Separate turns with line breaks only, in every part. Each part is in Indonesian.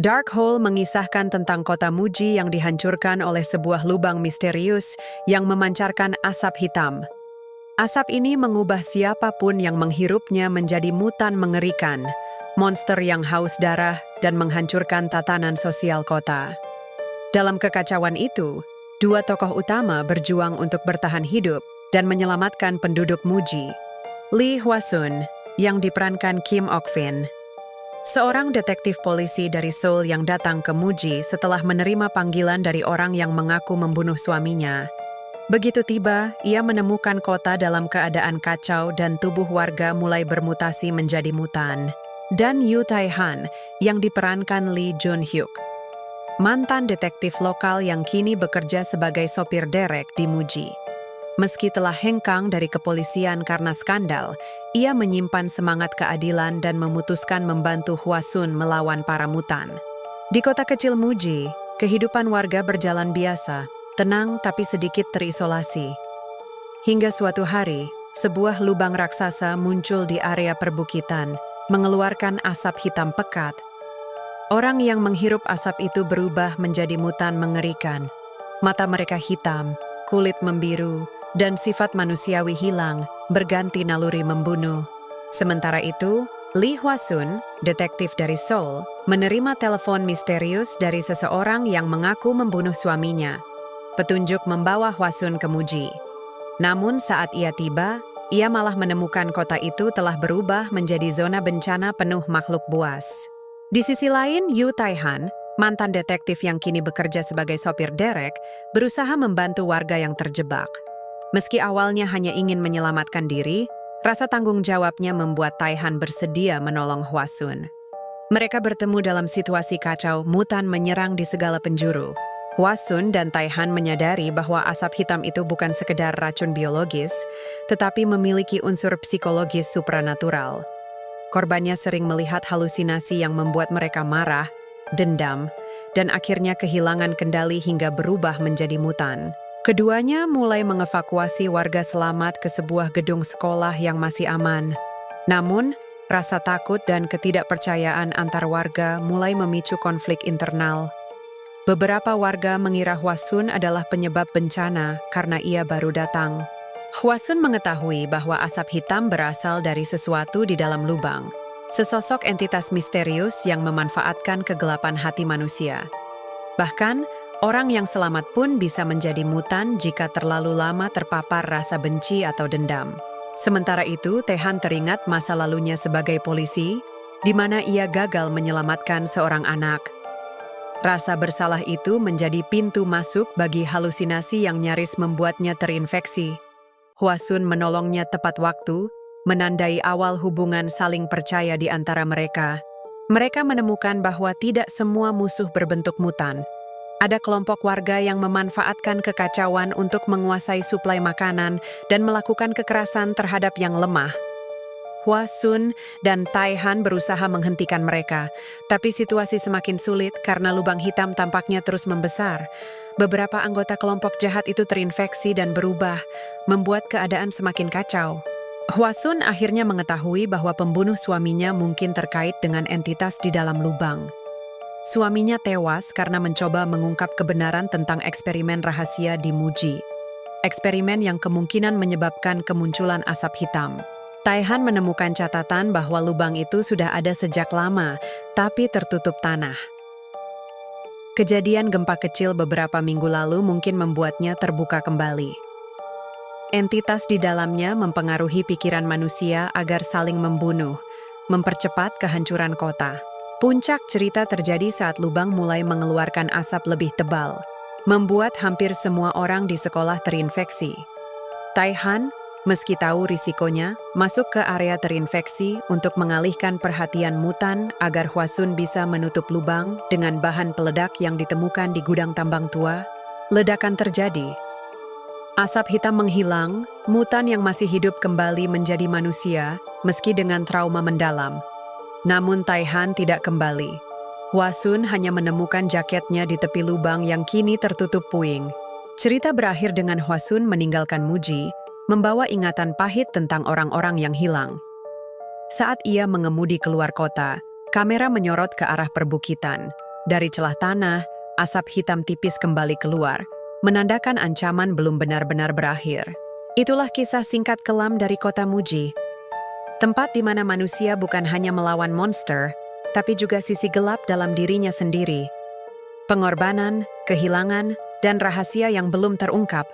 Dark Hole mengisahkan tentang kota Muji yang dihancurkan oleh sebuah lubang misterius yang memancarkan asap hitam. Asap ini mengubah siapapun yang menghirupnya menjadi mutan mengerikan, monster yang haus darah dan menghancurkan tatanan sosial kota. Dalam kekacauan itu, dua tokoh utama berjuang untuk bertahan hidup dan menyelamatkan penduduk Muji. Lee Hwa-sun, yang diperankan Kim Ok-fin, seorang detektif polisi dari Seoul yang datang ke Muji setelah menerima panggilan dari orang yang mengaku membunuh suaminya. Begitu tiba, ia menemukan kota dalam keadaan kacau dan tubuh warga mulai bermutasi menjadi mutan. Dan Yoo Tae-han, yang diperankan Lee Jun-hyuk, mantan detektif lokal yang kini bekerja sebagai sopir derek di Muji. Meski telah hengkang dari kepolisian karena skandal, ia menyimpan semangat keadilan dan memutuskan membantu Hwa-sun melawan para mutan. Di kota kecil Muji, kehidupan warga berjalan biasa, tenang tapi sedikit terisolasi. Hingga suatu hari, sebuah lubang raksasa muncul di area perbukitan, mengeluarkan asap hitam pekat. Orang yang menghirup asap itu berubah menjadi mutan mengerikan. Mata mereka hitam, kulit membiru, dan sifat manusiawi hilang, berganti naluri membunuh. Sementara itu, Lee Hwa-sun, detektif dari Seoul, menerima telepon misterius dari seseorang yang mengaku membunuh suaminya. Petunjuk membawa Hwa-sun ke Muji. Namun saat ia tiba, ia malah menemukan kota itu telah berubah menjadi zona bencana penuh makhluk buas. Di sisi lain, Yoo Tae-han, mantan detektif yang kini bekerja sebagai sopir derek, berusaha membantu warga yang terjebak. Meski awalnya hanya ingin menyelamatkan diri, rasa tanggung jawabnya membuat Tae-han bersedia menolong Hwa-sun. Mereka bertemu dalam situasi kacau, mutan menyerang di segala penjuru. Hwa-sun dan Tae-han menyadari bahwa asap hitam itu bukan sekedar racun biologis, tetapi memiliki unsur psikologis supranatural. Korbannya sering melihat halusinasi yang membuat mereka marah, dendam, dan akhirnya kehilangan kendali hingga berubah menjadi mutan. Keduanya mulai mengevakuasi warga selamat ke sebuah gedung sekolah yang masih aman. Namun, rasa takut dan ketidakpercayaan antar warga mulai memicu konflik internal. Beberapa warga mengira Hwa-sun adalah penyebab bencana karena ia baru datang. Hwa-sun mengetahui bahwa asap hitam berasal dari sesuatu di dalam lubang, sesosok entitas misterius yang memanfaatkan kegelapan hati manusia. Bahkan, orang yang selamat pun bisa menjadi mutan jika terlalu lama terpapar rasa benci atau dendam. Sementara itu, Tae-han teringat masa lalunya sebagai polisi, di mana ia gagal menyelamatkan seorang anak. Rasa bersalah itu menjadi pintu masuk bagi halusinasi yang nyaris membuatnya terinfeksi. Hwa-sun menolongnya tepat waktu, menandai awal hubungan saling percaya di antara mereka. Mereka menemukan bahwa tidak semua musuh berbentuk mutan. Ada kelompok warga yang memanfaatkan kekacauan untuk menguasai suplai makanan dan melakukan kekerasan terhadap yang lemah. Hwa-sun dan Tae-han berusaha menghentikan mereka, tapi situasi semakin sulit karena lubang hitam tampaknya terus membesar. Beberapa anggota kelompok jahat itu terinfeksi dan berubah, membuat keadaan semakin kacau. Hwa-sun akhirnya mengetahui bahwa pembunuh suaminya mungkin terkait dengan entitas di dalam lubang. Suaminya tewas karena mencoba mengungkap kebenaran tentang eksperimen rahasia di Muji. Eksperimen yang kemungkinan menyebabkan kemunculan asap hitam. Tae-han menemukan catatan bahwa lubang itu sudah ada sejak lama, tapi tertutup tanah. Kejadian gempa kecil beberapa minggu lalu mungkin membuatnya terbuka kembali. Entitas di dalamnya mempengaruhi pikiran manusia agar saling membunuh, mempercepat kehancuran kota. Puncak cerita terjadi saat lubang mulai mengeluarkan asap lebih tebal, membuat hampir semua orang di sekolah terinfeksi. Tae-han, meski tahu risikonya, masuk ke area terinfeksi untuk mengalihkan perhatian mutan agar Hwa-sun bisa menutup lubang dengan bahan peledak yang ditemukan di gudang tambang tua. Ledakan terjadi. Asap hitam menghilang, mutan yang masih hidup kembali menjadi manusia, meski dengan trauma mendalam. Namun Tae-han tidak kembali. Hwa-sun hanya menemukan jaketnya di tepi lubang yang kini tertutup puing. Cerita berakhir dengan Hwa-sun meninggalkan Muji, membawa ingatan pahit tentang orang-orang yang hilang. Saat ia mengemudi keluar kota, kamera menyorot ke arah perbukitan. Dari celah tanah, asap hitam tipis kembali keluar, menandakan ancaman belum benar-benar berakhir. Itulah kisah singkat kelam dari kota Muji. Tempat di mana manusia bukan hanya melawan monster, tapi juga sisi gelap dalam dirinya sendiri. Pengorbanan, kehilangan, dan rahasia yang belum terungkap.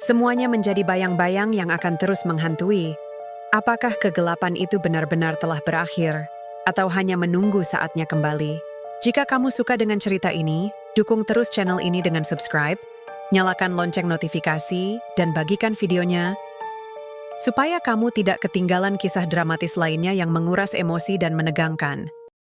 Semuanya menjadi bayang-bayang yang akan terus menghantui. Apakah kegelapan itu benar-benar telah berakhir, atau hanya menunggu saatnya kembali? Jika kamu suka dengan cerita ini, dukung terus channel ini dengan subscribe, nyalakan lonceng notifikasi, dan bagikan videonya, supaya kamu tidak ketinggalan kisah dramatis lainnya yang menguras emosi dan menegangkan.